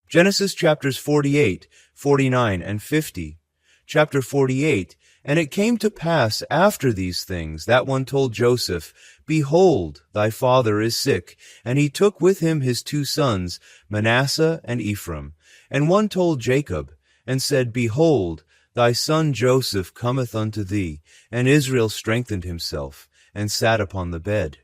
Genesis chapters 48, 49, and 50. Chapter 48, And it came to pass after these things that one told Joseph, Behold, thy father is sick. And he took with him his 2 sons, Manasseh and Ephraim. And one told Jacob, and said, Behold, thy son Joseph cometh unto thee. And Israel strengthened himself, and sat upon the bed.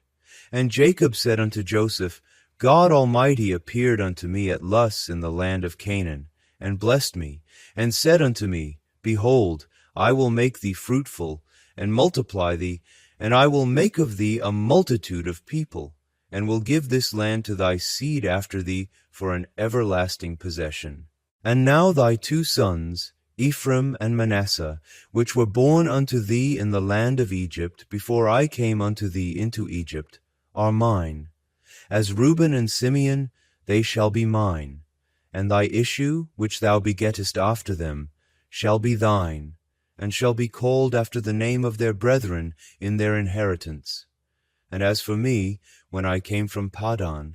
And Jacob said unto Joseph, God Almighty appeared unto me at Luz in the land of Canaan, and blessed me, and said unto me, Behold, I will make thee fruitful, and multiply thee, and I will make of thee a multitude of people, and will give this land to thy seed after thee for an everlasting possession. And now thy 2 sons, Ephraim and Manasseh, which were born unto thee in the land of Egypt, before I came unto thee into Egypt, are mine. As Reuben and Simeon, they shall be mine, and thy issue, which thou begettest after them, shall be thine, and shall be called after the name of their brethren in their inheritance. And as for me, when I came from Paddan,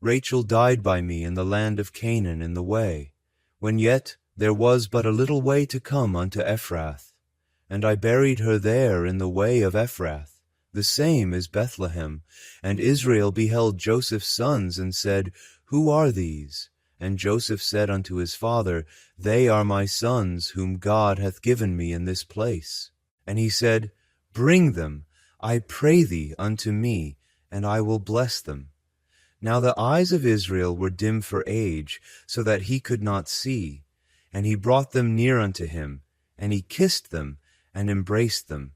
Rachel died by me in the land of Canaan in the way, when yet there was but a little way to come unto Ephrath. And I buried her there in the way of Ephrath. The same is Bethlehem. And Israel beheld Joseph's sons, and said, Who are these? And Joseph said unto his father, They are my sons, whom God hath given me in this place. And he said, Bring them, I pray thee, unto me, and I will bless them. Now the eyes of Israel were dim for age, so that he could not see. And he brought them near unto him, and he kissed them, and embraced them.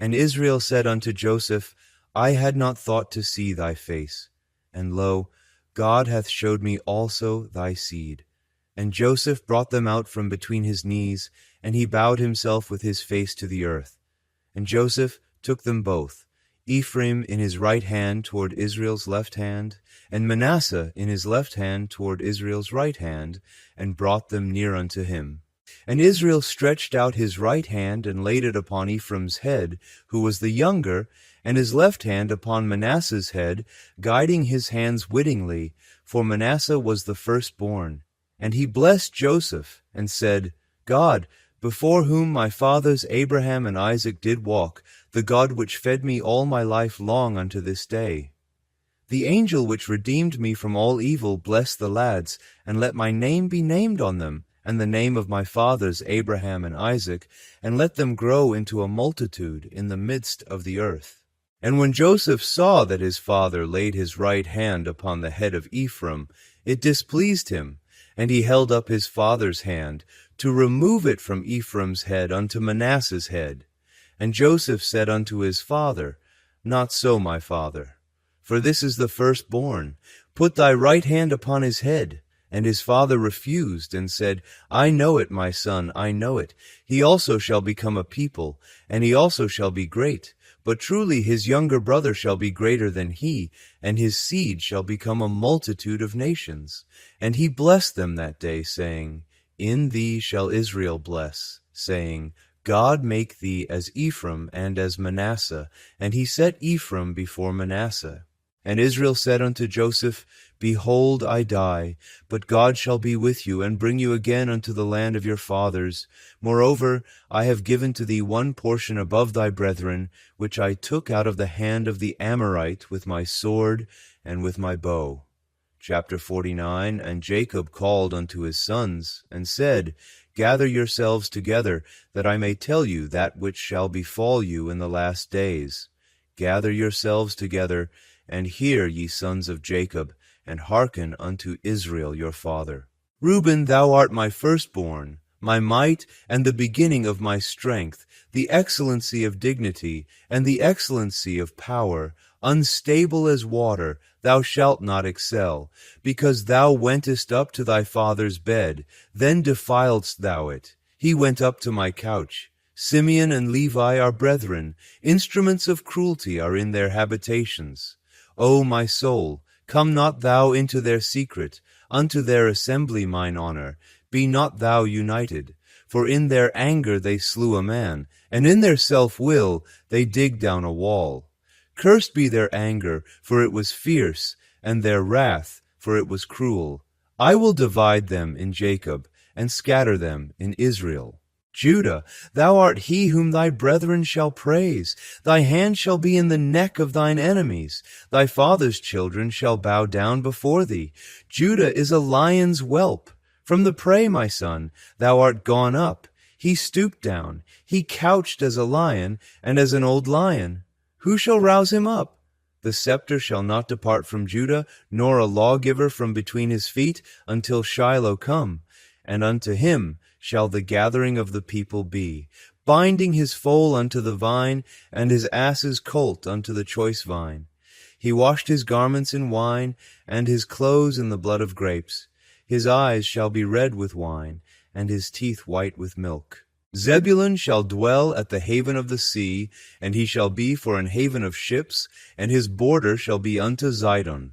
And Israel said unto Joseph, I had not thought to see thy face, and lo, God hath showed me also thy seed. And Joseph brought them out from between his knees, and he bowed himself with his face to the earth. And Joseph took them both, Ephraim in his right hand toward Israel's left hand, and Manasseh in his left hand toward Israel's right hand, and brought them near unto him. And Israel stretched out his right hand and laid it upon Ephraim's head, who was the younger, and his left hand upon Manasseh's head, guiding his hands wittingly, for Manasseh was the firstborn. And he blessed Joseph, and said, God, before whom my fathers Abraham and Isaac did walk, the God which fed me all my life long unto this day. The angel which redeemed me from all evil bless the lads, and let my name be named on them, and the name of my fathers Abraham and Isaac, and let them grow into a multitude in the midst of the earth. And when Joseph saw that his father laid his right hand upon the head of Ephraim, it displeased him, and he held up his father's hand, to remove it from Ephraim's head unto Manasseh's head. And Joseph said unto his father, Not so, my father, for this is the firstborn. Put thy right hand upon his head. And his father refused, and said, I know it, my son, I know it. He also shall become a people, and he also shall be great. But truly his younger brother shall be greater than he, and his seed shall become a multitude of nations. And he blessed them that day, saying, In thee shall Israel bless, saying, God make thee as Ephraim and as Manasseh. And he set Ephraim before Manasseh. And Israel said unto Joseph, Behold, I die, but God shall be with you, and bring you again unto the land of your fathers. Moreover, I have given to thee one portion above thy brethren, which I took out of the hand of the Amorite with my sword and with my bow. Chapter 49. And Jacob called unto his sons, and said, Gather yourselves together, that I may tell you that which shall befall you in the last days. Gather yourselves together, and hear, ye sons of Jacob, and hearken unto Israel your father. Reuben, thou art my firstborn, my might, and the beginning of my strength, the excellency of dignity, and the excellency of power. Unstable as water, thou shalt not excel, because thou wentest up to thy father's bed, then defiledst thou it. He went up to my couch. Simeon and Levi are brethren, instruments of cruelty are in their habitations. O my soul, come not thou into their secret, unto their assembly mine honor, be not thou united. For in their anger they slew a man, and in their self-will they dig down a wall. Cursed be their anger, for it was fierce, and their wrath, for it was cruel. I will divide them in Jacob, and scatter them in Israel. Judah, thou art he whom thy brethren shall praise. Thy hand shall be in the neck of thine enemies. Thy father's children shall bow down before thee. Judah is a lion's whelp. From the prey, my son, thou art gone up. He stooped down. He couched as a lion, and as an old lion. Who shall rouse him up? The scepter shall not depart from Judah, nor a lawgiver from between his feet, until Shiloh come. And unto him shall the gathering of the people be, binding his foal unto the vine, and his ass's colt unto the choice vine. He washed his garments in wine, and his clothes in the blood of grapes. His eyes shall be red with wine, and his teeth white with milk. Zebulun shall dwell at the haven of the sea, and he shall be for an haven of ships, and his border shall be unto Zidon.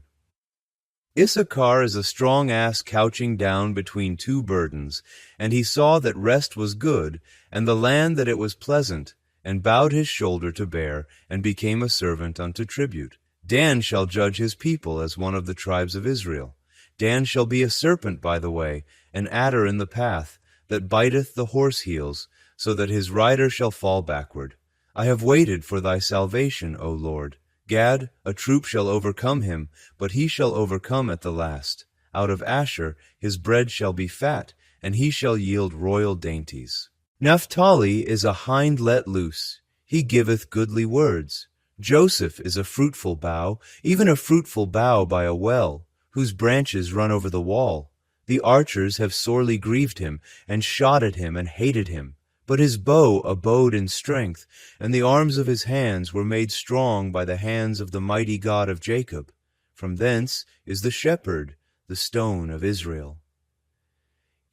Issachar is a strong ass couching down between two burdens, and he saw that rest was good, and the land that it was pleasant, and bowed his shoulder to bear, and became a servant unto tribute. Dan shall judge his people as one of the tribes of Israel. Dan shall be a serpent by the way, an adder in the path, that biteth the horse heels, so that his rider shall fall backward. I have waited for thy salvation, O Lord. Gad, a troop shall overcome him, but he shall overcome at the last. Out of Asher his bread shall be fat, and he shall yield royal dainties. Naphtali is a hind let loose. He giveth goodly words. Joseph is a fruitful bough, even a fruitful bough by a well, whose branches run over the wall. The archers have sorely grieved him, and shot at him, and hated him. But his bow abode in strength, and the arms of his hands were made strong by the hands of the mighty God of Jacob. From thence is the shepherd, the stone of Israel.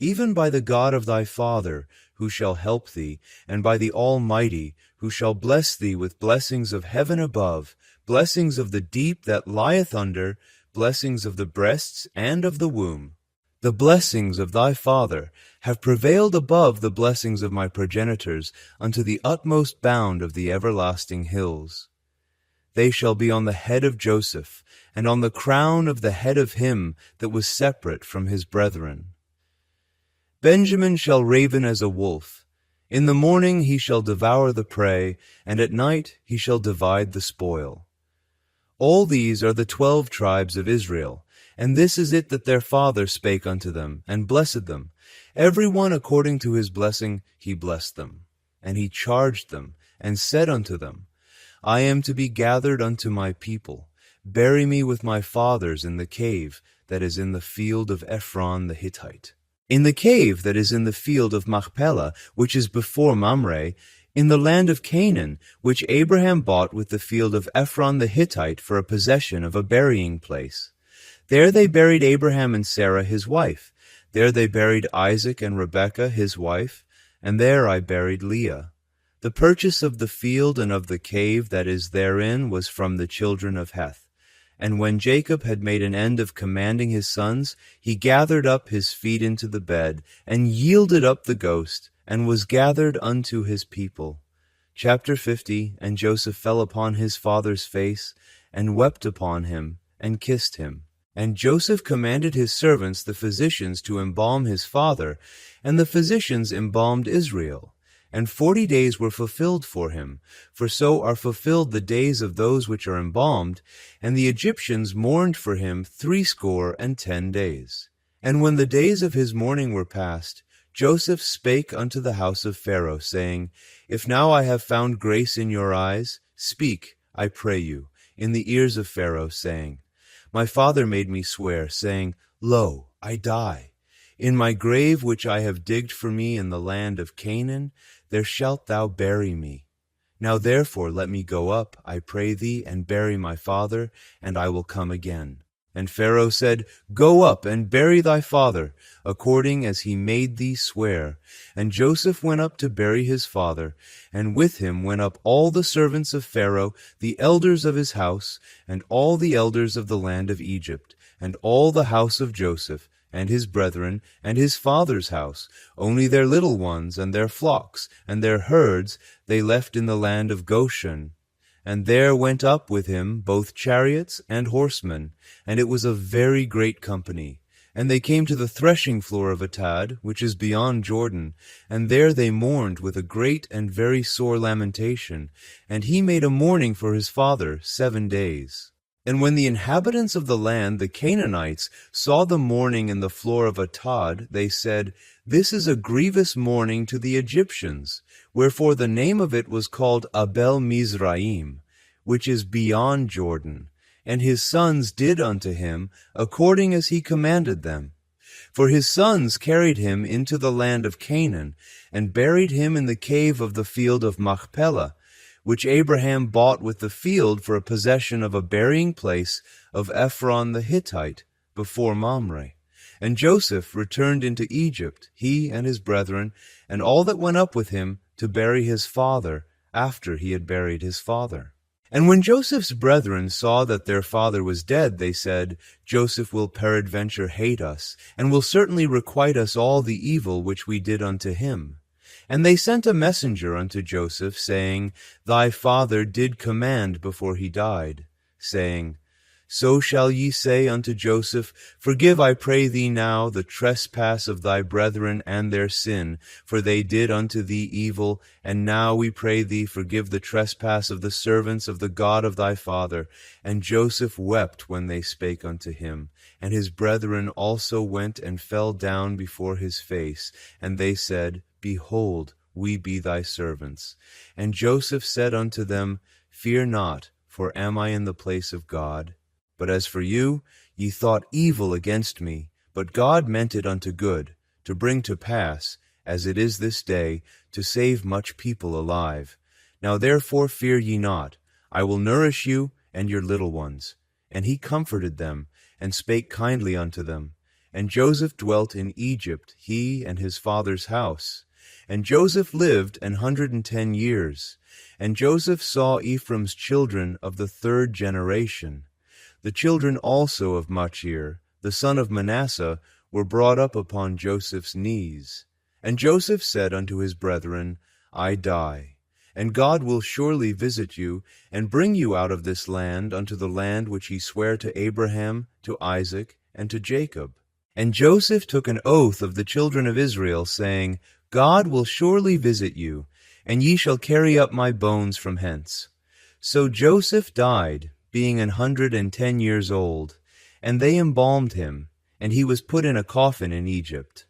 Even by the God of thy father, who shall help thee, and by the Almighty, who shall bless thee with blessings of heaven above, blessings of the deep that lieth under, blessings of the breasts and of the womb. The blessings of thy father have prevailed above the blessings of my progenitors unto the utmost bound of the everlasting hills. They shall be on the head of Joseph, and on the crown of the head of him that was separate from his brethren. Benjamin shall raven as a wolf. In the morning he shall devour the prey, and at night he shall divide the spoil. All these are the 12 tribes of Israel, and this is it that their father spake unto them, and blessed them. Every one according to his blessing he blessed them. And he charged them, and said unto them, I am to be gathered unto my people. Bury me with my fathers in the cave that is in the field of Ephron the Hittite. In the cave that is in the field of Machpelah, which is before Mamre, in the land of Canaan, which Abraham bought with the field of Ephron the Hittite for a possession of a burying place. There they buried Abraham and Sarah his wife. There they buried Isaac and Rebekah his wife, and there I buried Leah. The purchase of the field and of the cave that is therein was from the children of Heth. And when Jacob had made an end of commanding his sons, he gathered up his feet into the bed, and yielded up the ghost, and was gathered unto his people. Chapter 50. And Joseph fell upon his father's face, and wept upon him, and kissed him. And Joseph commanded his servants, the physicians, to embalm his father, and the physicians embalmed Israel. And 40 days were fulfilled for him, for so are fulfilled the days of those which are embalmed, and the Egyptians mourned for him 60 days. And when the days of his mourning were past, Joseph spake unto the house of Pharaoh, saying, If now I have found grace in your eyes, speak, I pray you, in the ears of Pharaoh, saying, My father made me swear, saying, Lo, I die. In my grave which I have digged for me in the land of Canaan, there shalt thou bury me. Now therefore let me go up, I pray thee, and bury my father, and I will come again. And Pharaoh said, Go up and bury thy father, according as he made thee swear. And Joseph went up to bury his father, and with him went up all the servants of Pharaoh, the elders of his house, and all the elders of the land of Egypt, and all the house of Joseph, and his brethren, and his father's house. Only their little ones, and their flocks, and their herds, they left in the land of Goshen. And there went up with him both chariots and horsemen, and it was a very great company. And they came to the threshing floor of Atad, which is beyond Jordan, and there they mourned with a great and very sore lamentation, and he made a mourning for his father 7 days. And when the inhabitants of the land, the Canaanites, saw the mourning in the floor of Atad, they said, This is a grievous mourning to the Egyptians, wherefore the name of it was called Abel Mizraim, which is beyond Jordan. And his sons did unto him according as he commanded them. For his sons carried him into the land of Canaan, and buried him in the cave of the field of Machpelah, which Abraham bought with the field for a possession of a burying place of Ephron the Hittite, before Mamre. And Joseph returned into Egypt, he and his brethren, and all that went up with him, to bury his father, after he had buried his father. And when Joseph's brethren saw that their father was dead, they said, Joseph will peradventure hate us, and will certainly requite us all the evil which we did unto him. And they sent a messenger unto Joseph, saying, Thy father did command before he died, saying, So shall ye say unto Joseph, Forgive, I pray thee now, the trespass of thy brethren and their sin, for they did unto thee evil, and now we pray thee, forgive the trespass of the servants of the God of thy father. And Joseph wept when they spake unto him. And his brethren also went and fell down before his face, and they said, Behold, we be thy servants. And Joseph said unto them, Fear not, for am I in the place of God? But as for you, ye thought evil against me, but God meant it unto good, to bring to pass, as it is this day, to save much people alive. Now therefore fear ye not, I will nourish you and your little ones. And he comforted them, and spake kindly unto them. And Joseph dwelt in Egypt, he and his father's house. And Joseph lived 110 years. And Joseph saw Ephraim's children of the 3rd generation. The children also of Machir, the son of Manasseh, were brought up upon Joseph's knees. And Joseph said unto his brethren, I die, and God will surely visit you, and bring you out of this land unto the land which he sware to Abraham, to Isaac, and to Jacob. And Joseph took an oath of the children of Israel, saying, God will surely visit you, and ye shall carry up my bones from hence. So Joseph died, being 110 years old, and they embalmed him, and he was put in a coffin in Egypt.